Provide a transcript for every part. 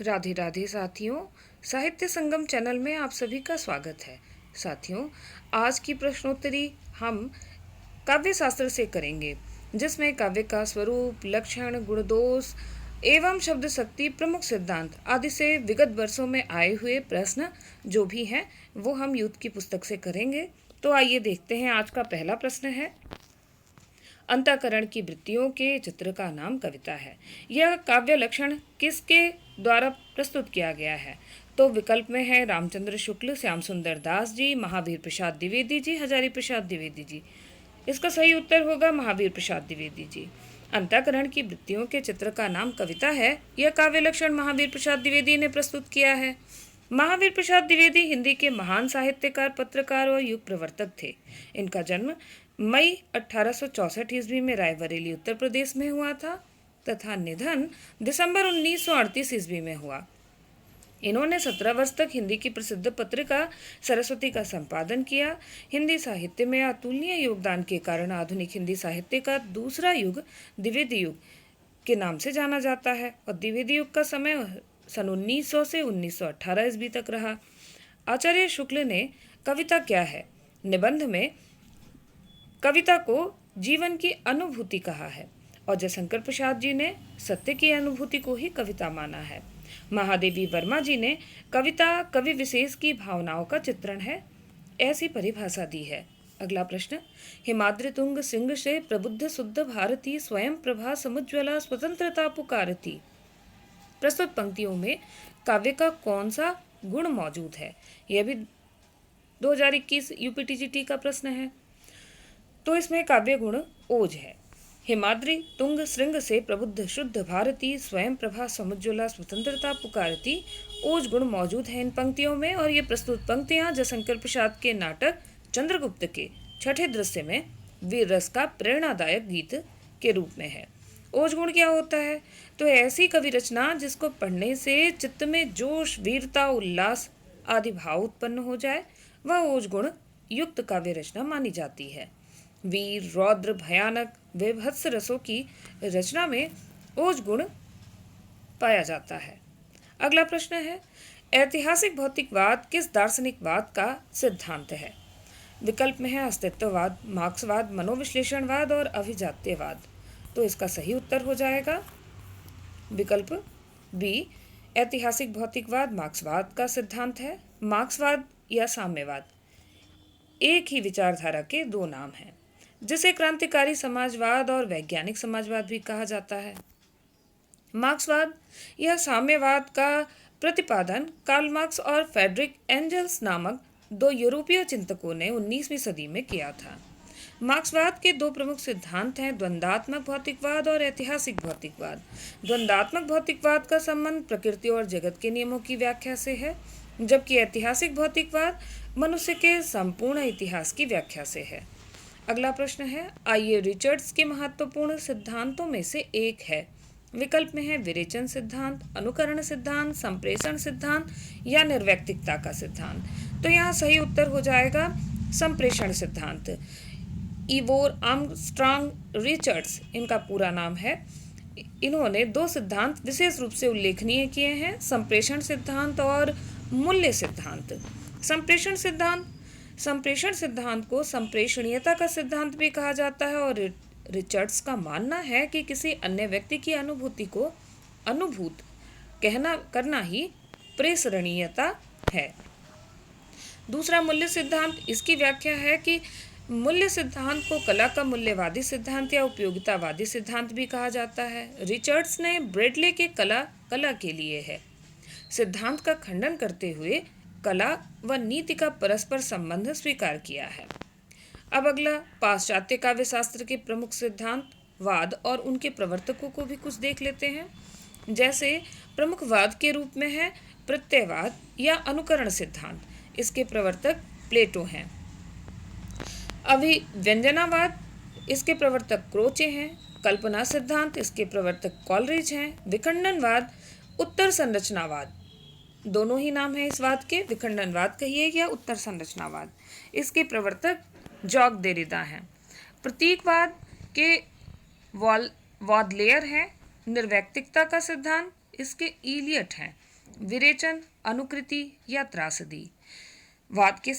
राधे राधे साथियों, साहित्य संगम चैनल में आप सभी का स्वागत है। साथियों, आज की प्रश्नोत्तरी हम काव्य शास्त्र से करेंगे, जिसमें काव्य का स्वरूप, लक्षण, गुणदोष एवं शब्द शक्ति, प्रमुख सिद्धांत आदि से विगत वर्षों में आए हुए प्रश्न जो भी हैं वो हम यूथ की पुस्तक से करेंगे। तो आइए देखते हैं। आज का पहला प्रश्न है, अंतःकरण की वृत्तियों के चित्र का नाम कविता है। यह काव्य लक्षण किसके द्वारा प्रस्तुत किया गया है? तो विकल्प में है रामचंद्र शुक्ल, श्याम सुंदर दास जी, महावीर प्रसाद द्विवेदी जी, हजारी प्रसाद द्विवेदी जी। इसका सही उत्तर होगा महावीर प्रसाद द्विवेदी जी। अंतःकरण की वृत्तियों के चित्र का नाम कविता है। यह काव्य लक्षण महावीर प्रसाद द्विवेदी ने प्रस्तुत किया है। महावीर प्रसाद द्विवेदी हिंदी के महान साहित्यकार, पत्रकार और युग प्रवर्तक थे। इनका जन्म मई 1864 ईस्वी में रायबरेली उत्तर प्रदेश में हुआ था तथा निधन दिसंबर 1938 ईस्वी में हुआ। इन्होंने 17 वर्ष तक हिंदी की प्रसिद्ध पत्रिका सरस्वती का संपादन किया। हिंदी साहित्य में अतुलनीय योगदान के कारण आधुनिक हिंदी साहित्य का दूसरा युग द्विवेदी युग के नाम से जाना जाता है और द्विवेदी युग का समय सन 1900 से 1918 ईस्वी तक रहा। आचार्य शुक्ल ने कविता क्या है निबंध में कविता को जीवन की अनुभूति कहा है और जयशंकर प्रसाद जी ने सत्य की अनुभूति को ही कविता माना है। महादेवी वर्मा जी ने कविता कवि विशेष की भावनाओं का चित्रण है, ऐसी परिभाषा दी है। अगला प्रश्न, हिमाद्रि तुंग सिंह से प्रबुद्ध शुद्ध भारती, स्वयं प्रभा समुज्ज्वला स्वतंत्रता पुकारती। प्रस्तुत पंक्तियों में काव्य का कौन सा गुण मौजूद है? यह भी 2021 यूपीटीजीटी का प्रश्न है। तो इसमें काव्य गुण ओज है। हिमाद्रि तुंग श्रृंग से प्रबुद्ध शुद्ध भारती, स्वयं प्रभा समुज्ज्वला स्वतंत्रता पुकारती। ओज गुण मौजूद है इन पंक्तियों में और ये प्रस्तुत पंक्तियां जयशंकर प्रसाद के नाटक चंद्रगुप्त के छठे दृश्य में वीर रस का प्रेरणादायक गीत के रूप में है। ओज गुण क्या होता है? तो ऐसी कवि रचना जिसको पढ़ने से चित्त में जोश, वीरता, उल्लास आदि भाव उत्पन्न हो जाए, वह ओज गुण युक्त काव्य रचना मानी जाती है। वीर, रौद्र, भयानक, विभत्स रसों की रचना में ओज गुण पाया जाता है। अगला प्रश्न है, ऐतिहासिक भौतिकवाद किस दार्शनिकवाद का सिद्धांत है? विकल्प में है अस्तित्ववाद, मार्क्सवाद, मनोविश्लेषणवाद और अभिजात्यवाद। तो इसका सही उत्तर हो जाएगा विकल्प बी, ऐतिहासिक भौतिकवाद मार्क्सवाद का सिद्धांत है। मार्क्सवाद या साम्यवाद एक ही विचारधारा के दो नाम हैं, जिसे क्रांतिकारी समाजवाद और वैज्ञानिक समाजवाद भी कहा जाता है। मार्क्सवाद यह साम्यवाद का प्रतिपादन कार्ल मार्क्स और फ्रेडरिक एंजल्स नामक दो यूरोपीय चिंतकों ने 19वीं सदी में किया था। मार्क्सवाद के दो प्रमुख सिद्धांत हैं, द्वंद्वात्मक भौतिकवाद और ऐतिहासिक भौतिकवाद। द्वंद्वात्मक भौतिकवाद का संबंध प्रकृति और जगत के नियमों की व्याख्या से है, जबकि ऐतिहासिक भौतिकवाद मनुष्य के संपूर्ण इतिहास की व्याख्या से है। अगला प्रश्न है, आइए रिचर्ड्स के महत्वपूर्ण सिद्धांतों में से एक है। विकल्प में है विरेचन सिद्धांत, अनुकरण सिद्धांत, संप्रेषण सिद्धांत या निर्वैयक्तिकता का सिद्धांत। तो यहाँ सही उत्तर हो जाएगा संप्रेषण सिद्धांत। इवोर आर्मस्ट्रांग रिचर्ड्स इनका पूरा नाम है। इन्होंने दो सिद्धांत विशेष रूप से उल्लेखनीय किए हैं, संप्रेषण सिद्धांत और मूल्य सिद्धांत। संप्रेषण सिद्धांत को संप्रेषणीयता का सिद्धांत भी कहा जाता है और रिचर्ड्स का मानना है कि किसी अन्य व्यक्ति की अनुभूति को अनुभूत करना ही प्रेषणीयता है। दूसरा मूल्य सिद्धांत, इसकी व्याख्या है कि मूल्य सिद्धांत को कला का मूल्यवादी सिद्धांत या उपयोगितावादी सिद्धांत भी कहा जाता है। रिचर्ड्स ने ब्रेडले के कला के लिए है सिद्धांत का खंडन करते हुए कला व नीति का परस्पर संबंध स्वीकार किया है। अब अगला, पाश्चात्य काव्य शास्त्र के प्रमुख सिद्धांत वाद और उनके प्रवर्तकों को भी कुछ देख लेते हैं। जैसे प्रमुख वाद के रूप में है प्रत्ययवाद या अनुकरण सिद्धांत, इसके प्रवर्तक प्लेटो हैं। अभिव्यंजनावाद, इसके प्रवर्तक क्रोचे हैं। कल्पना सिद्धांत, इसके प्रवर्तक कॉलरिज हैं। विखंडनवाद, उत्तर संरचनावाद, दोनों ही नाम हैं इस वाद के, विखंडनवाद कहिए या उत्तर संरचनावाद, इसके प्रवर्तक जॉक देरिदा हैं। प्रतीकवाद के वॉडलेयर हैं। निर्वैयक्तिकता का सिद्धांत इसके इलियट हैं। विरेचन, अनुकृति या त्रासदी। वाद के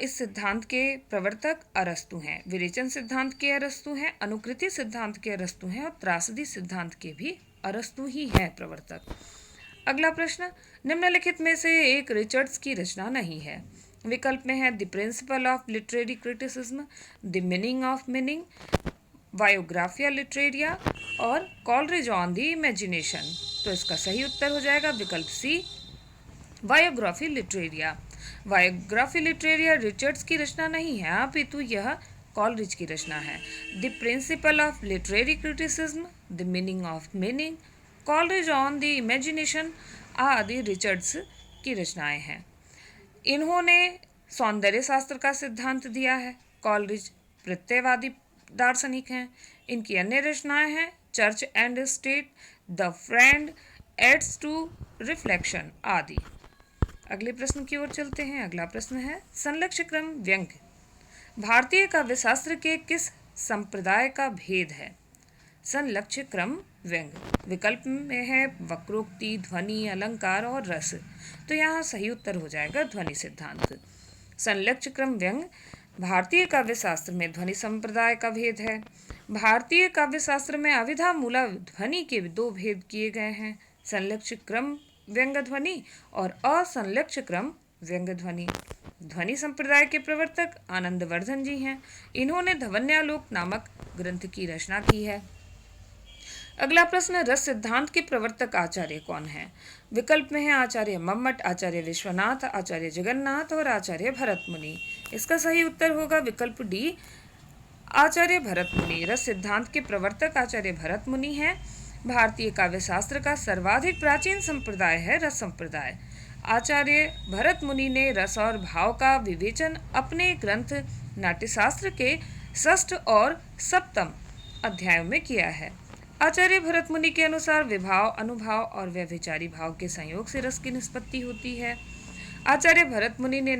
इस सिद्धांत के प्रवर्तक अरस्तु हैं। विरेचन सिद्धांत के अरस्तु हैं, अनुकृति सिद्धांत के अरस्तु हैं और त्रासदी सिद्धांत के भी अरस्तु ही हैं प्रवर्तक। अगला प्रश्न, निम्नलिखित में से एक रिचर्ड्स की रचना नहीं है। विकल्प में है the principle of literary criticism, the meaning of meaning, Biographia Literaria और कॉलरिज ऑन द इमेजिनेशन। तो इसका सही उत्तर हो जाएगा विकल्प C, Biography Literaria. Biography Literaria Richards की रचना नहीं है, अपितु यह कॉलरिज की रचना है। The principle of literary criticism, the meaning of meaning, Coleridge on the imagination आदि रिचर्ड्स की रचनाएं हैं। इन्होंने सौंदर्य शास्त्र का सिद्धांत दिया है। कॉलरिज प्रत्ययवादी दार्शनिक हैं। इनकी अन्य रचनाएं हैं church and state, the friend, aids to reflection आदि। अगले प्रश्न की ओर चलते हैं। अगला प्रश्न है संलक्ष्य क्रम व्यंग भारतीय काव्यशास्त्र के किस संप्रदाय का भेद है? संलक्ष्य क्रम व्यंग। विकल्प में है वक्रोक्ति, ध्वनि, अलंकार और रस। तो यहाँ सही उत्तर हो जाएगा ध्वनि सिद्धांत। संलक्ष्य क्रम व्यंग भारतीय काव्यशास्त्र में ध्वनि संप्रदाय का भेद है। भारतीय काव्यशास्त्र में अविधा मूला ध्वनि के दो भेद किए गए हैं, संलक्ष्य क्रम व्यंग ध्वनि और असंलक्ष्य क्रम व्यंग ध्वनि। ध्वनि संप्रदाय के प्रवर्तक आनंदवर्धन जी हैं। इन्होंने ध्वन्यालोक नामक ग्रंथ की रचना की है। अगला प्रश्न, रस सिद्धांत के प्रवर्तक आचार्य कौन हैं? विकल्प में है आचार्य मम्मट, आचार्य विश्वनाथ, आचार्य जगन्नाथ और आचार्य भरत मुनि। इसका सही उत्तर होगा विकल्प डी, आचार्य भरत मुनि। रस सिद्धांत के प्रवर्तक आचार्य भरत मुनि हैं। भारतीय काव्यशास्त्र का सर्वाधिक प्राचीन संप्रदाय है रस संप्रदाय। आचार्य भरत मुनि ने रस और भाव का विवेचन अपने ग्रंथ नाट्यशास्त्र के षष्ठ और सप्तम अध्यायों में किया है। आचार्य भरत मुनि के अनुसार विभाव, अनुभाव और व्यभिचारी भाव के संयोग से रस की निष्पत्ति होती है। आचार्य भरत मुनि ने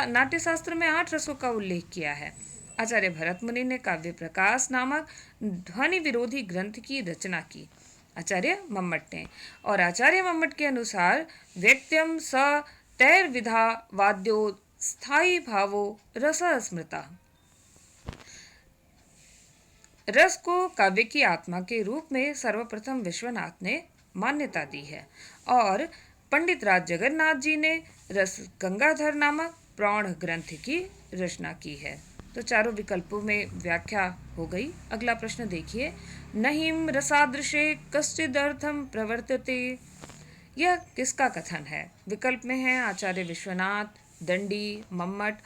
नाट्यशास्त्र में 8 रसों का उल्लेख किया है। आचार्य भरत मुनि ने काव्य प्रकाश नामक ध्वनि विरोधी ग्रंथ की रचना की आचार्य मम्मट ने। और आचार्य मम्मट के अनुसार व्यक्त्यम स तैर्विधा वाद्यो स्थायी भावो रस स्मृता। रस को काव्य की आत्मा के रूप में सर्वप्रथम विश्वनाथ ने मान्यता दी है और पंडित राज जगन्नाथ जी ने रस गंगाधर नामक प्रौढ़ ग्रंथ की रचना की है। तो चारों विकल्पों में व्याख्या हो गई। अगला प्रश्न देखिए, नहिम रसादृशे कश्चिदर्थम प्रवर्तते, यह किसका कथन है? विकल्प में है आचार्य विश्वनाथ, दंडी, मम्मट,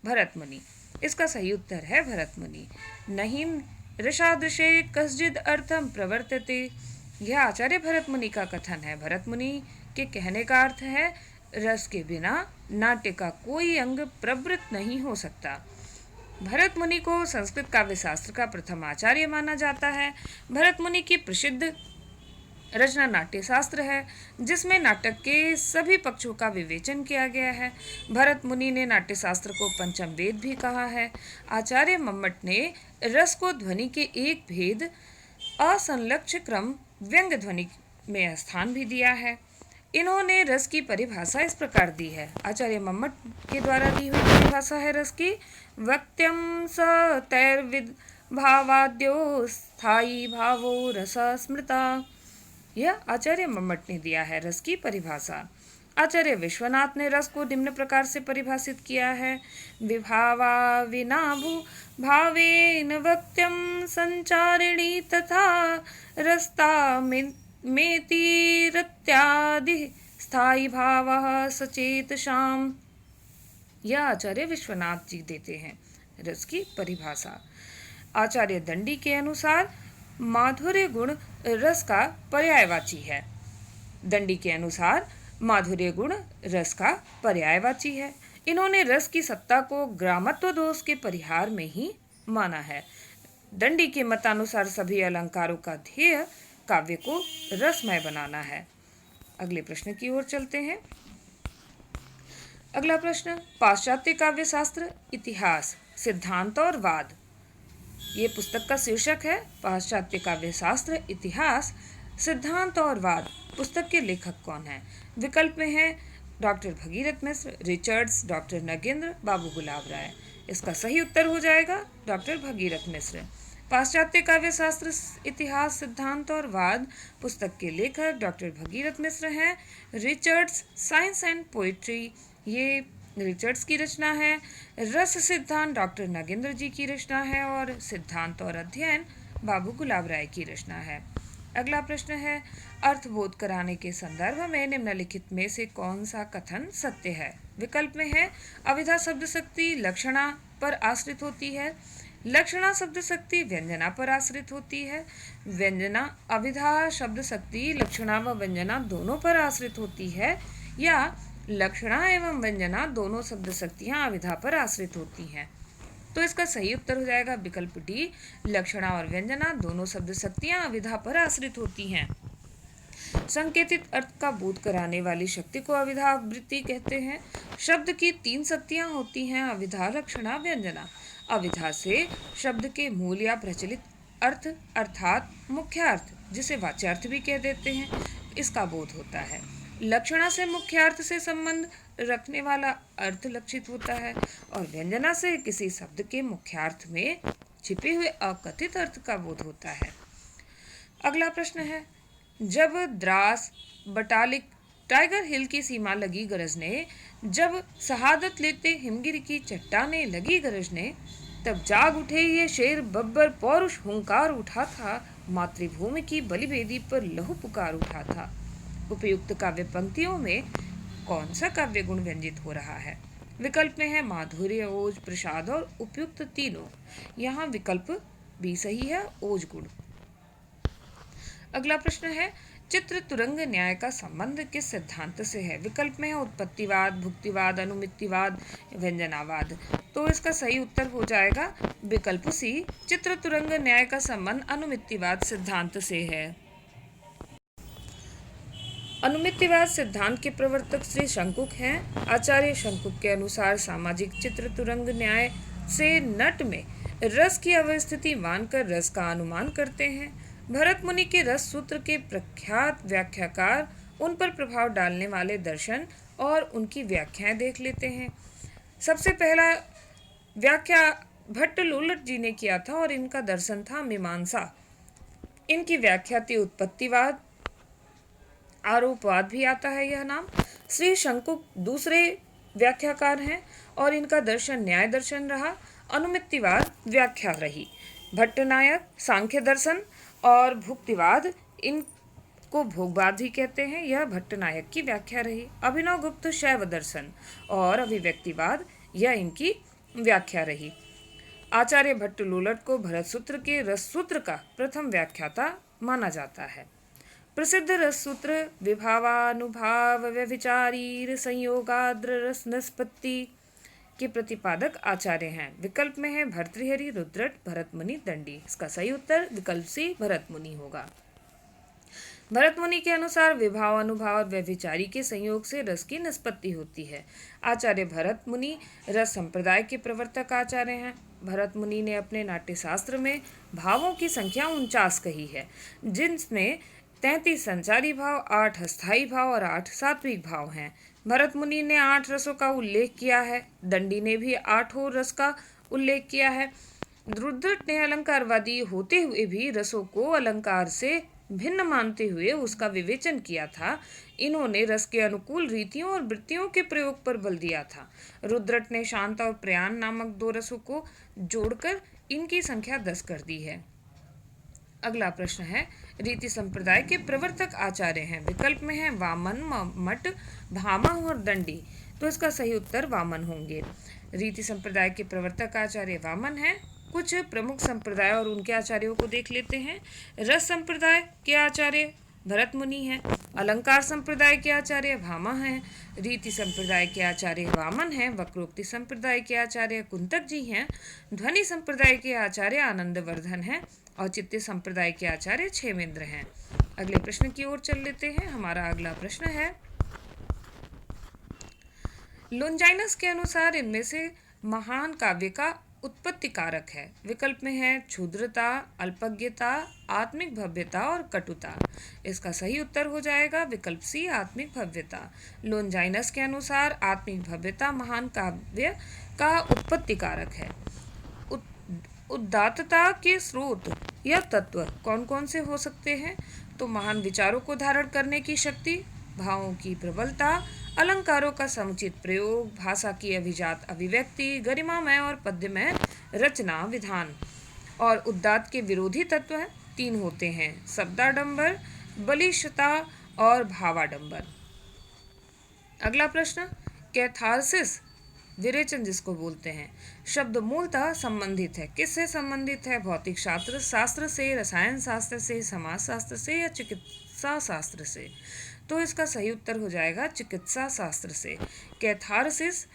भरत मुनि। इसका सही उत्तर है भरत मुनि। नहिम रसादृशे कश्चिद अर्थम प्रवर्तते, यह आचार्य भरत मुनि का कथन है। भरत मुनि के कहने का अर्थ है रस के बिना नाट्य का कोई अंग प्रवृत्त नहीं हो सकता। भरत मुनि को संस्कृत काव्यशास्त्र का प्रथम आचार्य माना जाता है। भरत मुनि की प्रसिद्ध रचना नाट्यशास्त्र है, जिसमें नाटक के सभी पक्षों का विवेचन किया गया है। भरत मुनि ने नाट्यशास्त्र को पंचम वेद भी कहा है। आचार्य मम्मट ने रस को ध्वनि के एक भेद असंलक्ष्य क्रम व्यंग ध्वनि में स्थान भी दिया है। इन्होंने रस की परिभाषा इस प्रकार दी है। आचार्य मम्मट के द्वारा दी हुई परिभाषा है रस की, वक्त्यम स तैर्विद भावाद्यो स्थायी भावो रस स्मृता। यह आचार्य मम्मट ने दिया है रस की परिभाषा। आचार्य विश्वनाथ ने रस को निम्न प्रकार से परिभाषित किया है, विभावा विनाभु भावेन वक्त्यम संचारिणी तथा रस्ता मेतिरत्यादि स्थायी भावः सचेत शाम। यह आचार्य विश्वनाथ जी देते हैं रस की परिभाषा। आचार्य दंडी के अनुसार माधुर्य गुण रस का पर्यायवाची है। दंडी के अनुसार माधुर्य गुण रस का पर्यायवाची है। इन्होंने रस की सत्ता को ग्रामत्व दोष के परिहार में ही माना है। दंडी के मतानुसार सभी अलंकारों का ध्येय काव्य को रसमय बनाना है। अगले प्रश्न की ओर चलते हैं। अगला प्रश्न, पाश्चात्य काव्यशास्त्र, इतिहास, सिद्धांत और वाद। ये पुस्तक का शीर्षक है पाश्चात्य काव्यशास्त्र, इतिहास, सिद्धांत और वाद। पुस्तक के लेखक कौन है? विकल्प में है डॉक्टर भगीरथ मिश्र, रिचर्ड्स, डॉक्टर नगेंद्र, बाबू गुलाब राय। इसका सही उत्तर हो जाएगा डॉक्टर भगीरथ मिश्र। पाश्चात्य काव्य शास्त्र, इतिहास, सिद्धांत और वाद पुस्तक के लेखक डॉक्टर भगीरथ मिश्र हैं। रिचर्ड्स, साइंस एंड पोइट्री, ये रिचर्ड्स की रचना है। रस सिद्धांत डॉक्टर नगेंद्र जी की रचना है और सिद्धांत और अध्ययन बाबू गुलाब राय की रचना है। अगला प्रश्न है, अर्थबोध कराने के संदर्भ में निम्नलिखित में से कौन सा कथन सत्य है? विकल्प में है अविधा शब्द शक्ति लक्षणा पर आश्रित होती है, लक्षणा शब्द शक्ति व्यंजना पर आश्रित होती है, व्यंजना अविधा शब्द शक्ति लक्षणा व व्यंजना दोनों पर आश्रित होती है, या लक्षणा एवं व्यंजना दोनों शब्द शक्तियाँ अविधा पर आश्रित होती हैं। तो इसका सही उत्तर हो जाएगा विकल्प डी, लक्षणा और व्यंजना दोनों शब्द शक्तियाँ अविधा पर आश्रित होती हैं। संकेतित अर्थ का बोध कराने वाली शक्ति को अविधा वृत्ति कहते हैं। शब्द की 3 शक्तियाँ होती हैं, अविधा, लक्षणा, व्यंजना। अविधा से शब्द के मूल या प्रचलित अर्थ अर्थात मुख्य अर्थ, जिसे वाच्यार्थ भी कह देते हैं, इसका बोध होता है। लक्षणा से मुख्य अर्थ से संबंध रखने वाला अर्थ लक्षित होता है और व्यंजना से किसी शब्द के मुख्यार्थ में छिपे हुए अकथित अर्थ का बोध होता है। अगला प्रश्न है, जब द्रास, बटालिक, टाइगर हिल की सीमा लगी गरजने, जब शहादत लेते हिमगिरी की चट्टाने लगी गरजने, तब जाग उठे ये शेर बब्बर पौरुष हुंकार उठा था, मातृभूमि की बलिवेदी पर लहू पुकार उठा था। उपयुक्त काव्य पंक्तियों में कौन सा काव्य गुण व्यंजित हो रहा है? विकल्प में है माधुर्य, ओज, प्रसाद और उपयुक्त तीनों। यहाँ विकल्प भी सही है, ओज गुण। अगला प्रश्न है, चित्र तुरंग न्याय का संबंध किस सिद्धांत से है? विकल्प में है उत्पत्तिवाद, भुक्तिवाद, अनुमितिवाद, व्यंजनावाद। तो इसका सही उत्तर हो जाएगा विकल्प सी, चित्र तुरंग न्याय का संबंध अनुमितिवाद सिद्धांत से है। अनुमितिवाद सिद्धांत के प्रवर्तक श्री शंकुक हैं। आचार्य शंकुक के अनुसार सामाजिक चित्र तुरंग न्याय से नट में रस की अवस्थिति मानकर रस का अनुमान करते हैं। भरत मुनि के रस सूत्र के प्रख्यात व्याख्याकार उन पर प्रभाव डालने वाले दर्शन और उनकी व्याख्याएं देख लेते हैं। सबसे पहला व्याख्या भट्ट लोलट जी ने किया था और इनका दर्शन था मीमांसा। इनकी व्याख्या थी उत्पत्तिवाद, आरोपवाद भी आता है यह नाम। श्री शंकुक दूसरे व्याख्याकार हैं और इनका दर्शन न्याय दर्शन रहा। अनुमितिवाद व्याख्या रही। भट्टनायक सांख्य दर्शन और भुक्तिवाद, इनको भोगवाद भी कहते हैं, यह भट्टनायक की व्याख्या रही। अभिनव गुप्त शैव दर्शन और अभिव्यक्तिवाद, यह इनकी व्याख्या रही। आचार्य भट्ट लोलट को भरत सूत्र के रस सूत्र का प्रथम व्याख्याता माना जाता है। प्रसिद्ध रस सूत्र विभावानुभाव व्यभिचारी संयोगाद्र रस निष्पत्ति के प्रतिपादक आचार्य हैं। विकल्प में है भर्तृहरि, रुद्रट, भरत मुनि, दंडी। इसका सही उत्तर विकल्प सी भरत मुनि होगा। भरत मुनि के अनुसार विभाव, अनुभाव और व्यभिचारी के संयोग से रस की निष्पत्ति होती है। आचार्य भरत मुनि रस संप्रदाय के प्रवर्तक आचार्य हैं। भरत मुनि ने अपने नाट्य शास्त्र में भावों की संख्या 49 कही है, जिनमें 33 संचारी भाव, 8 अस्थायी भाव और 8 सात्विक भाव हैं। भरत मुनि ने 8 रसों का उल्लेख किया है। दंडी ने भी 8 रस का उल्लेख किया है। रुद्रट ने अलंकारवादी होते हुए भी रसों को अलंकार से भिन्न मानते हुए उसका विवेचन किया था। इन्होंने रस के अनुकूल रीतियों और वृत्तियों के प्रयोग पर बल दिया था। रुद्रट ने शांत और प्रयाण नामक 2 रसों को जोड़कर इनकी संख्या 10 कर दी है। अगला प्रश्न है, रीति संप्रदाय के प्रवर्तक आचार्य हैं। विकल्प में है वामन, मम्मट, भामा और दंडी। तो इसका सही उत्तर वामन होंगे। रीति संप्रदाय के प्रवर्तक आचार्य वामन हैं। कुछ प्रमुख संप्रदाय और उनके आचार्यों को देख लेते हैं। रस संप्रदाय के आचार्य भरत मुनि हैं। अलंकार संप्रदाय के आचार्य भामा हैं। रीति संप्रदाय के आचार्य वामन हैं। वक्रोक्ति संप्रदाय के आचार्य कुंतक जी हैं। ध्वनि संप्रदाय के आचार्य आनंदवर्धन हैं। औचित्य संप्रदाय के आचार्य क्षेमेंद्र हैं। अगले प्रश्न की ओर चल लेते हैं। हमारा अगला प्रश्न है, लोंजाइनस के अनुसार इनमें से महान काव्य का उत्पत्ति कारक है। विकल्प में है क्षुद्रता, अल्पज्ञता, आत्मिक भव्यता और कटुता। इसका सही उत्तर हो जाएगा विकल्प सी, आत्मिक भव्यता। लोनजाइनस के अनुसार आत्मिक भव्यता महान काव्य का उत्पत्ति कारक है। उदात्तता के स्रोत या तत्व कौन कौन से हो सकते हैं? तो महान विचारों को धारण करने की शक्ति, भावों की प्रबलता, अलंकारों का समुचित प्रयोग, भाषा की अभिजात अभिव्यक्ति, गरिमामय और पद्यमय रचना विधान। और उदात्त के विरोधी तत्व हैं, 3 होते हैं, शब्दाडंबर, बलिष्ठता और भावाडंबर। अगला प्रश्न, कैथारसिस विरेचन जिसको बोलते हैं, शब्द मूलतः संबंधित है, किससे संबंधित है? भौतिक शास्त्र से, रसायन शास्त्र से, समाज शास्त्र से या चिकित्सा शास्त्र से? तो इसका सही उत्तर हो जाएगा चिकित्सा शास्त्र से। कैथारसिस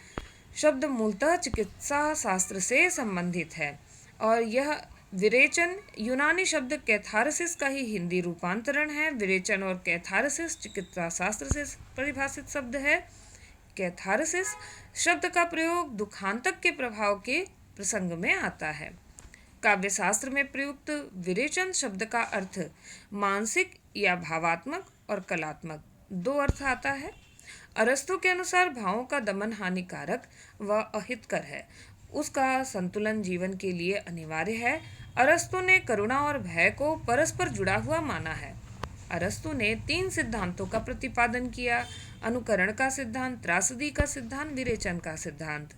शब्द मूलतः चिकित्सा शास्त्र से संबंधित है और यह विरेचन यूनानी शब्द कैथारसिस का ही हिंदी रूपांतरण है। विरेचन और कैथारसिस चिकित्सा शास्त्र से परिभाषित शब्द है। कैथारसिस शब्द का प्रयोग दुखांतक के प्रभाव के प्रसंग में आता है। काव्यशास्त्र में प्रयुक्त विरेचन शब्द का अर्थ मानसिक या भावात्मक और कलात्मक 2 अर्थ आता है। अरस्तु के अनुसार भावों का दमन हानिकारक व अहितकर है, उसका संतुलन जीवन के लिए अनिवार्य है। अरस्तु ने करुणा और भय को परस्पर जुड़ा हुआ माना है। अरस्तु ने 3 सिद्धांतों का प्रतिपादन किया, अनुकरण का सिद्धांत, त्रासदी का सिद्धांत, विरेचन का सिद्धांत।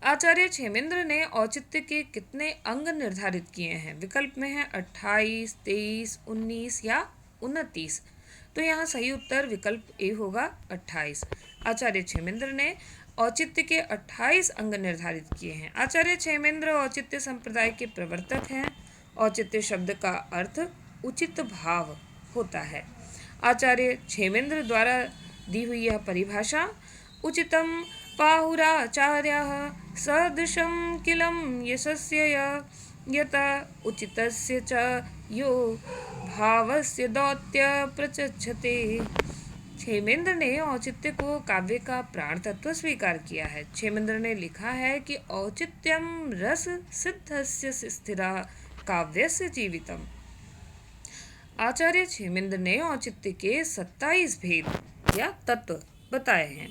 आचार्य क्षेमेंद्र ने औचित्य के कितने अंग निर्धारित किए हैं? विकल्प में है 28, 23, 19 या 29। तो यहाँ सही उत्तर विकल्प ए होगा 28। आचार्य क्षेमेंद्र ने औचित्य के 28 अंग निर्धारित किए हैं। आचार्य क्षेमेंद्र औचित्य संप्रदाय के प्रवर्तक हैं। औचित्य शब्द का अर्थ उचित भाव होता है। आचार्य क्षेमेंद्र द्वारा दी हुई यह परिभाषा, उचितम पाहुराचार्यः सदृशं किलं यशस्य यत उचितस्य च यो भावस्य दौत्य प्रचक्षते। क्षेमेंद्र ने औचित्य को काव्य का प्राण तत्व स्वीकार किया है। क्षेमेंद्र ने लिखा है कि औचित्यम रस सिद्धस्य स्थिरा काव्यस्य जीवितम। आचार्य क्षेमेंद्र ने औचित्य के 27 भेद या तत्व बताए हैं।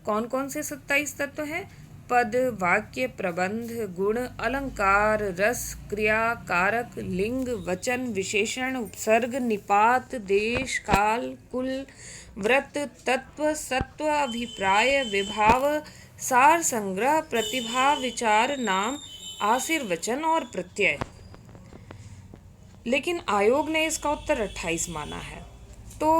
कौन कौन से 27 तत्व हैं? पद, वाक्य, प्रबंध, गुण, अलंकार, रस, क्रिया, कारक, लिंग, वचन, विशेषण, उपसर्ग, निपात, देश, काल, कुल, व्रत, तत्व, सत्व, अभिप्राय, विभाव, सार, संग्रह, प्रतिभा, विचार, नाम, आशीर्वचन और प्रत्यय। लेकिन आयोग ने इसका उत्तर 28 माना है। तो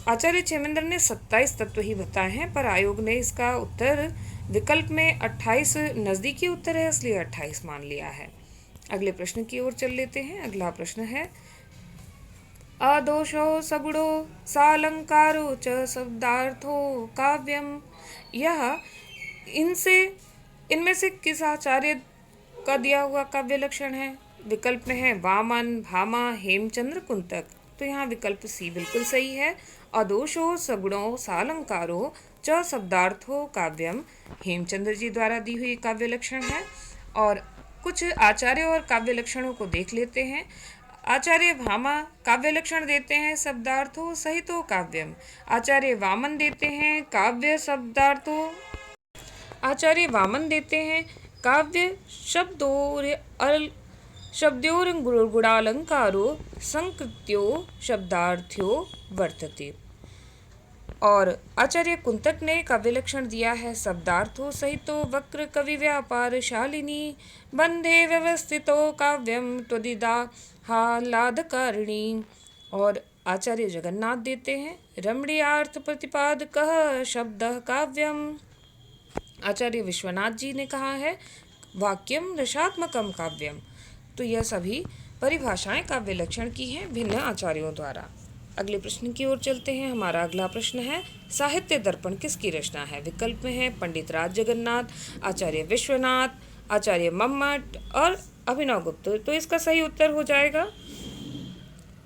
आचार्य क्षेमेंद्र ने 27 तत्व ही बताए हैं, पर आयोग ने इसका उत्तर विकल्प में 28 नज़दीकी उत्तर है, इसलिए 28 मान लिया है। अगले प्रश्न की ओर चल लेते हैं। अगला प्रश्न है, आदोषो सगुणो सालंकारो च शब्दार्थो काव्यम। यह इनमें से किस आचार्य का दिया हुआ काव्य लक्षण है? विकल्प में है वामन, भामा, हेमचंद्र, कुंतक। तो यहाँ विकल्प सी बिल्कुल सही है। अदोषो सगुणो सालंकारो च शब्दार्थो काव्यम हेमचंद्र जी द्वारा दी हुई काव्य लक्षण है। और कुछ आचार्य और काव्य लक्षणों को देख लेते हैं। आचार्य भामा काव्य लक्षण देते हैं शब्दार्थो सहितो काव्यम। आचार्य वामन देते हैं काव्य शब्दार्थो। आचार्य वामन देते हैं काव्य शब्दोर गुणालंकारो संकृत्यो शब्दार्थ्यो वर्तते। और आचार्य कुंतक ने काव्य लक्षण दिया है शब्दार्थो सहितो वक्र कवि व्यापार शालिनी बंधे व्यवस्थितो काव्यम त्वदिदा हालादकारिणी। और आचार्य जगन्नाथ देते हैं रमणीयार्थ प्रतिपादकः शब्दः काव्यम। आचार्य विश्वनाथ जी ने कहा है वाक्यम रसात्मकम काव्यम। तो यह सभी परिभाषाएं काव्य लक्षण की हैं भिन्न आचार्यों द्वारा। अगले प्रश्न की ओर चलते हैं। हमारा अगला प्रश्न है, साहित्य दर्पण किसकी रचना है? विकल्प में है पंडित राज जगन्नाथ, आचार्य विश्वनाथ, आचार्य मम्मट और अभिनव गुप्त। तो इसका सही उत्तर हो जाएगा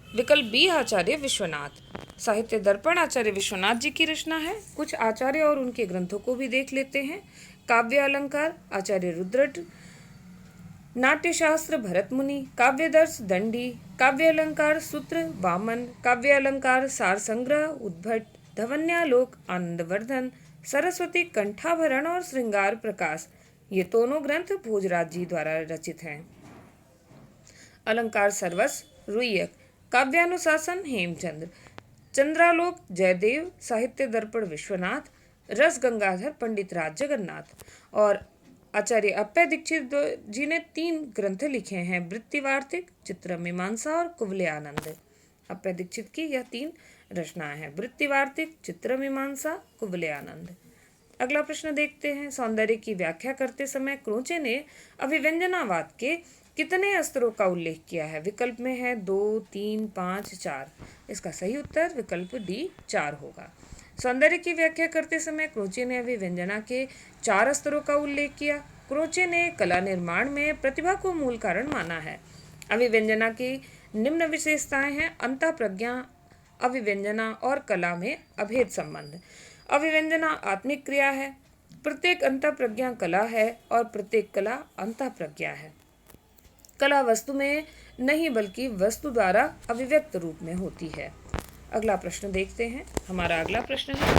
विकल्प बी, आचार्य विश्वनाथ। साहित्य दर्पण आचार्य विश्वनाथ जी की रचना है। कुछ आचार्य और उनके ग्रंथों को भी देख लेते हैं। काव्य अलंकार आचार्य रुद्रट, नाट्यशास्त्र भरत मुनि, काव्यदर्श दंडी, काव्य अलंकार सूत्र वामन, काव्य अलंकार सार संग्रह उद्भट, धवन्यालोक आनंदवर्धन, सरस्वती कंठाभरण और श्रृंगार प्रकाश, ये दोनों ग्रंथ भोजराज जी द्वारा रचित हैं। अलंकार सर्वस्व रुय्यक, काव्यानुशासन हेमचंद्र, चंद्रालोक जयदेव, साहित्य दर्पण विश्वनाथ, रस गंगाधर पंडित राज जगन्नाथ। और आचार्य अप्पय दीक्षित जी ने 3 ग्रंथ लिखे हैं, वृत्तिवार्तिक, चित्र मीमांसा और कुवलय आनंद। अप्पय दीक्षित की यह 3 रचनाएं हैं, वृत्तिवार्तिक, चित्र मीमांसा, कुवलय आनंद। अगला प्रश्न देखते हैं। सौंदर्य की व्याख्या करते समय क्रोचे ने अभिव्यंजनावाद के कितने स्तरों का उल्लेख किया है? विकल्प में है 2, 3, 5, 4। इसका सही उत्तर विकल्प डी 4 होगा। सौंदर्य की व्याख्या करते समय क्रोचे ने अभिव्यंजना के 4 स्तरों का उल्लेख किया। क्रोचे ने कला निर्माण में प्रतिभा को मूल कारण माना है। अभिव्यंजना की निम्न विशेषताएं हैं: अंतःप्रज्ञा, अभिव्यंजना और कला में अभेद संबंध। अभिव्यंजना आत्मिक क्रिया है, प्रत्येक अंतःप्रज्ञा कला है और प्रत्येक कला अंतःप्रज्ञा है। कला वस्तु में नहीं बल्कि वस्तु द्वारा अभिव्यक्त रूप में होती है। अगला प्रश्न देखते हैं। हमारा अगला प्रश्न है,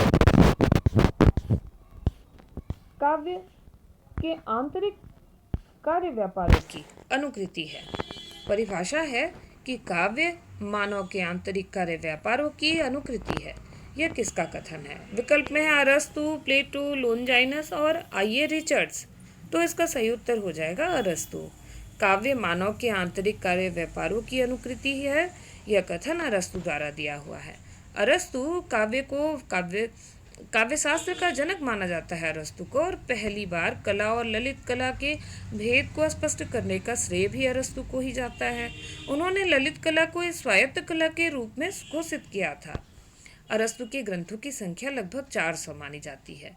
काव्य के आंतरिक कार्य व्यापारों की अनुकृति है। परिभाषा है कि काव्य मानव के आंतरिक कार्य व्यापारों की अनुकृति है। यह किसका कथन है? विकल्प में है अरस्तु, प्लेटो, लोनजाइनस और आईए रिचर्ड्स। तो इसका सही उत्तर हो जाएगा अरस्तु। काव्य मानव के आंतरिक कार्य व्यापारों की अनुकृति है, यह कथन अरस्तु द्वारा दिया हुआ है। अरस्तु काव्य शास्त्र का जनक माना जाता है अरस्तु को, और पहली बार कला और ललित कला के भेद को स्पष्ट करने का श्रेय भी अरस्तु को ही जाता है। उन्होंने ललित कला को स्वायत्त कला के रूप में घोषित किया था। अरस्तु के ग्रंथों की संख्या लगभग 400 मानी जाती है,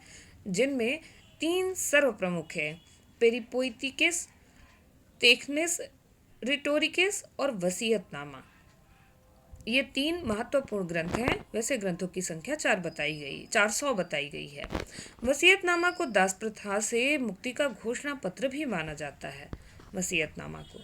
जिनमें 3 सर्वप्रमुख है: पेरिपोइटिकेस, तेखनेस, रिटोरिकेस और वसीयतनामा। ये 3 महत्वपूर्ण ग्रंथ हैं। वैसे ग्रंथों की संख्या 400 बताई गई है। वसीयतनामा को दास प्रथा से मुक्ति का घोषणा पत्र भी माना जाता है, वसीयतनामा को।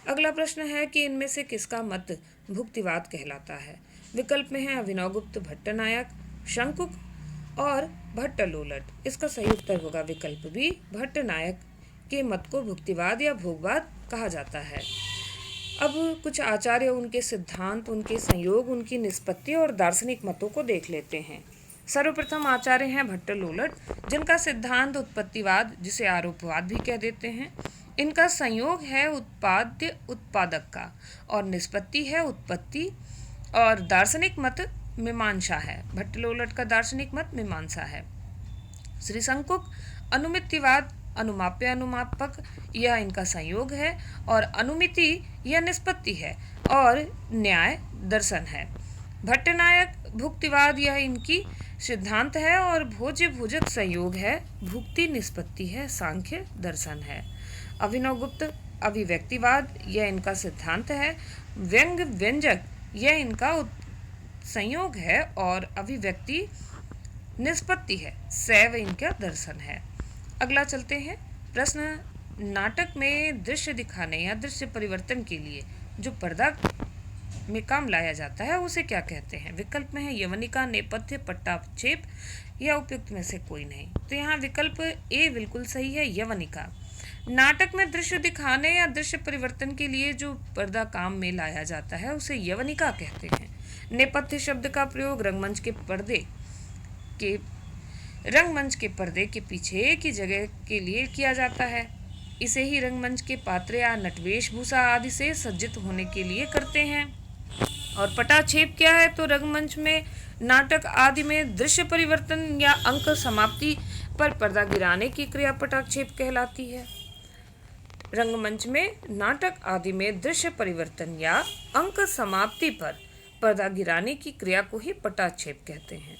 अगला प्रश्न है कि इनमें से किसका मत भुक्तिवाद कहलाता है? विकल्प में है अभिनवगुप्त भट्टनायक, शंकुक और भट्टलोलट। इसका सही उत्तर होगा विकल्प बी, भट्टनायक के मत को भुक्तिवाद या भोगवाद कहा जाता है। अब कुछ आचार्य, उनके सिद्धांत, उनके संयोग, उनकी निष्पत्ति और दार्शनिक मतों को देख लेते हैं। सर्वप्रथम आचार्य हैं भट्टलोलट, जिनका सिद्धांत उत्पत्तिवाद, जिसे आरोपवाद भी कह देते हैं। इनका संयोग है उत्पाद्य उत्पादक का, और निष्पत्ति है उत्पत्ति, और दार्शनिक मत मीमांसा है। भट्टलोलट का दार्शनिक मत मीमांसा है। श्री शंकुक अनुमितिवाद, अनुमाप्य अनुमापक, यह इनका संयोग है, और अनुमिति यह निष्पत्ति है, और न्याय दर्शन है। भट्टनायक भुक्तिवाद, यह इनकी सिद्धांत है, और भोज्य भुजक संयोग है, भुक्ति निष्पत्ति है, सांख्य दर्शन है। अभिनवगुप्त अभिव्यक्तिवाद, यह इनका सिद्धांत है, व्यंग व्यंजक यह इनका संयोग है, और अभिव्यक्ति निष्पत्ति है, शैव इनका दर्शन है। अगला चलते हैं। प्रश्न, नाटक में दृश्य दिखाने या दृश्य परिवर्तन के लिए जो पर्दा में काम लाया जाता है उसे क्या कहते हैं? विकल्प में है यवनिका, नेपथ्य, पट्टाक्षेप या उपयुक्त में से कोई नहीं। तो यहाँ विकल्प ए बिल्कुल सही है, यवनिका। नाटक में दृश्य दिखाने या दृश्य परिवर्तन के लिए जो पर्दा काम में लाया जाता है उसे यवनिका कहते हैं। नेपथ्य शब्द का प्रयोग रंगमंच के पर्दे के पीछे की जगह के लिए किया जाता है। इसे ही रंगमंच के पात्र या नटवेश भूषा आदि से सज्जित होने के लिए करते हैं। और पटाक्षेप क्या है? तो रंगमंच में, नाटक आदि में दृश्य परिवर्तन या अंक समाप्ति पर पर्दा गिराने की क्रिया पटाक्षेप कहलाती है। रंगमंच में, नाटक आदि में दृश्य परिवर्तन या अंक समाप्ति पर पर्दा गिराने की क्रिया को ही पटाक्षेप कहते हैं।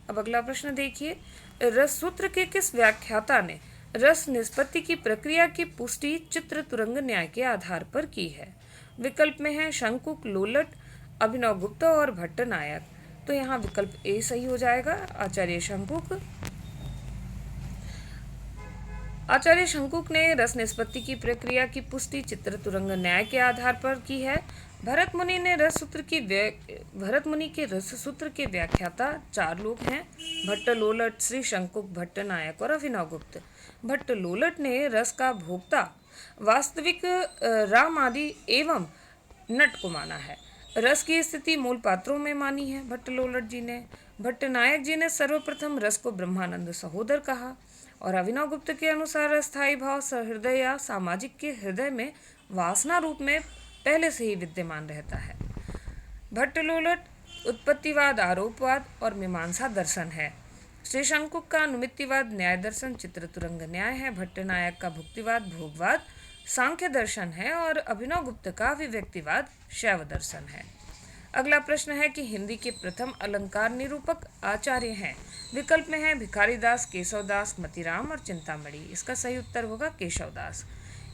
अब अगला प्रश्न देखिए। रस सूत्र के किस व्याख्याता ने रस निष्पत्ति की प्रक्रिया की पुष्टि चित्र तुरंग न्याय के आधार पर की है? विकल्प में है शंकुक, लोलट, अभिनवगुप्त और भट्टनायक। तो यहाँ विकल्प ए सही हो जाएगा, आचार्य शंकुक। आचार्य शंकुक ने रस निष्पत्ति की प्रक्रिया की पुष्टि चित्र तुरंग न्याय के आधार पर की है। भरत मुनि के रस सूत्र के व्याख्याता 4 लोग हैं: भट्ट लोलट, श्री शंकुक, भट्ट नायक और अभिनव गुप्त। भट्ट लोलट ने रस का भोक्ता वास्तविक राम आदि एवं नट को माना है। रस की स्थिति मूल पात्रों में मानी है भट्ट लोलट जी ने। भट्ट नायक जी ने सर्वप्रथम रस को ब्रह्मानंद सहोदर कहा और अभिनव गुप्त के अनुसार अस्थायी भाव सहृदय या सामाजिक के हृदय में वासना रूप में पहले से ही विद्यमान रहता है। भट्ट लोलट उत्पत्तिवाद, आरोपवाद और मीमांसा दर्शन है। श्री शंकुक का अनुमितिवाद न्याय दर्शन चित्र तुरंग न्याय है। भट्ट नायक का भुक्तिवाद भोगवाद सांख्य दर्शन है और अभिनव गुप्त का अभिव्यक्तिवाद शैव दर्शन है। अगला प्रश्न है कि हिंदी के प्रथम अलंकार निरूपक आचार्य हैं। विकल्प में है भिखारीदास, केशवदास, मतीराम और चिंतामणि। इसका सही उत्तर होगा केशवदास।